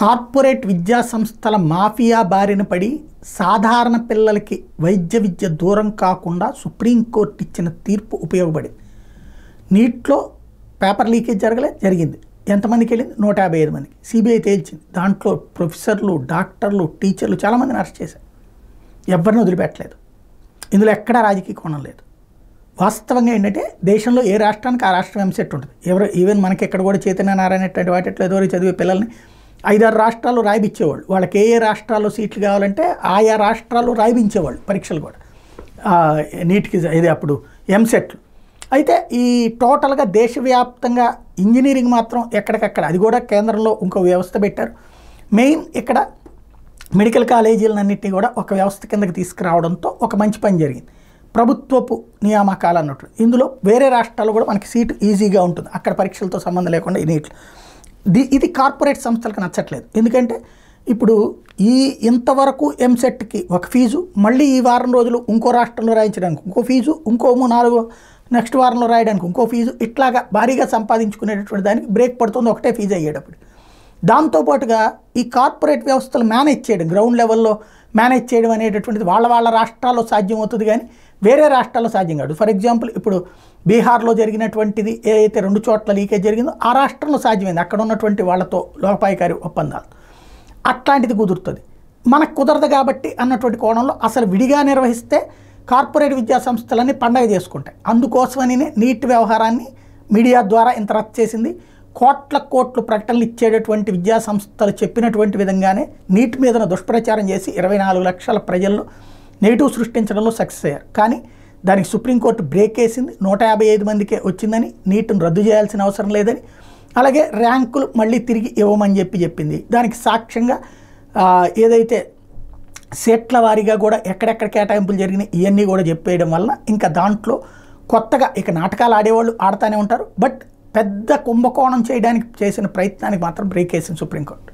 Corporate విద్యా సంస్థల mafia బారిన పడి సాధారణ పిల్లలకి వైద్య విద్య దూరం కాకుండా సుప్రీంకోర్టు ఇచ్చిన తీర్పు ఉపయోగపడింది. నీట్లో పేపర్ లీకేజ్ జరిగింది. ఎంతమందికి వెళ్ళింది? 155 మందికి. సిబిఐ తేల్చింది. దాంట్లో ప్రొఫెసర్లు, డాక్టర్లు, టీచర్లు చాలామందిని అరెస్ట్ చేశారు. ఎవరిని వదిలిపెట్టలేదు. ఇందులో ఎక్కడా రాజకీయ కోణం లేదు. వాస్తవంగా ఏంటంటే దేశంలో ఏ రాష్ట్రానికి ఆ రాష్ట్రం ఎంసెట్ ఉంటుంది. ఈవెన్ మనకి ఎక్కడ కూడా చైతన్య నారాయణ వాటిట్లో ఎదురు చదివే పిల్లల్ని 5-6 రాష్ట్రాలు రాయిపించేవాళ్ళు. వాళ్ళకి ఏ రాష్ట్రాల్లో సీట్లు కావాలంటే ఆయా రాష్ట్రాలు రాయిపించేవాళ్ళు పరీక్షలు కూడా నీటికి ఇది అప్పుడు ఎంసెట్లు. అయితే ఈ టోటల్గా దేశవ్యాప్తంగా ఇంజనీరింగ్ మాత్రం ఎక్కడికక్కడ, అది కూడా కేంద్రంలో ఇంకో వ్యవస్థ పెట్టారు. మెయిన్ ఇక్కడ మెడికల్ కాలేజీలన్నింటినీ కూడా ఒక వ్యవస్థ కిందకి తీసుకురావడంతో ఒక మంచి పని జరిగింది. ప్రభుత్వపు నియామకాలు అన్నట్టు ఇందులో వేరే రాష్ట్రాల్లో కూడా మనకి సీటు ఈజీగా ఉంటుంది, అక్కడ పరీక్షలతో సంబంధం లేకుండా ఈ నీట్లు. ఇది కార్పొరేట్ సంస్థలకు నచ్చట్లేదు. ఎందుకంటే ఇప్పుడు ఇంతవరకు ఎంసెట్కి ఒక ఫీజు, మళ్ళీ ఈ వారం రోజులు ఇంకో రాష్ట్రంలో రాయించడానికి ఇంకో ఫీజు, ఇంకో 3-4 నెక్స్ట్ వారంలో రాయడానికి ఇంకో ఫీజు, ఇట్లాగా భారీగా సంపాదించుకునేటటువంటి దానికి బ్రేక్ పడుతుంది ఒకటే ఫీజు అయ్యేటప్పుడు. దాంతోపాటుగా ఈ కార్పొరేట్ వ్యవస్థలు మేనేజ్ చేయడం, గ్రౌండ్ లెవెల్లో మేనేజ్ చేయడం అనేటటువంటిది వాళ్ళ రాష్ట్రాల్లో సాధ్యం అవుతుంది, కానీ వేరే రాష్ట్రాల్లో సాధ్యం కాదు. ఫర్ ఎగ్జాంపుల్ ఇప్పుడు బీహార్లో జరిగినటువంటిది ఏదైతే 2 చోట్ల లీకేజ్ జరిగిందో ఆ రాష్ట్రంలో సాధ్యమైంది, అక్కడ ఉన్నటువంటి వాళ్ళతో లోపాయకారి ఒప్పందాలు. అట్లాంటిది కుదురుతుంది, మనకు కుదరదు కాబట్టి అన్నటువంటి కోణంలో అసలు విడిగా నిర్వహిస్తే కార్పొరేట్ విద్యా సంస్థలన్నీ పండగ చేసుకుంటాయి. అందుకోసమని నీట్ వ్యవహారాన్ని మీడియా ద్వారా ఇంత రద్దు చేసింది. కోట్లు ప్రకటనలు ఇచ్చేటటువంటి విద్యా సంస్థలు చెప్పినటువంటి విధంగానే నీట్ మీద దుష్ప్రచారం చేసి 24 లక్షల ప్రజల్లో నెగిటివ్ సృష్టించడంలో సక్సెస్ అయ్యారు. కానీ దానికి సుప్రీంకోర్టు బ్రేక్ వేసింది. 155 మందికే వచ్చిందని, నీట్ను రద్దు చేయాల్సిన అవసరం లేదని, అలాగే ర్యాంకులు మళ్ళీ తిరిగి ఇవ్వమని చెప్పింది. దానికి సాక్ష్యంగా ఏదైతే సీట్ల వారీగా కూడా ఎక్కడెక్కడ కేటాయింపులు జరిగినాయి ఇవన్నీ కూడా చెప్పేయడం వల్ల ఇంకా దాంట్లో కొత్తగా ఇక నాటకాలు ఆడేవాళ్ళు ఆడుతూనే ఉంటారు. బట్ పెద్ద కుంభకోణం చేయడానికి చేసిన ప్రయత్నానికి మాత్రం బ్రేక్ వేసింది సుప్రీంకోర్టు.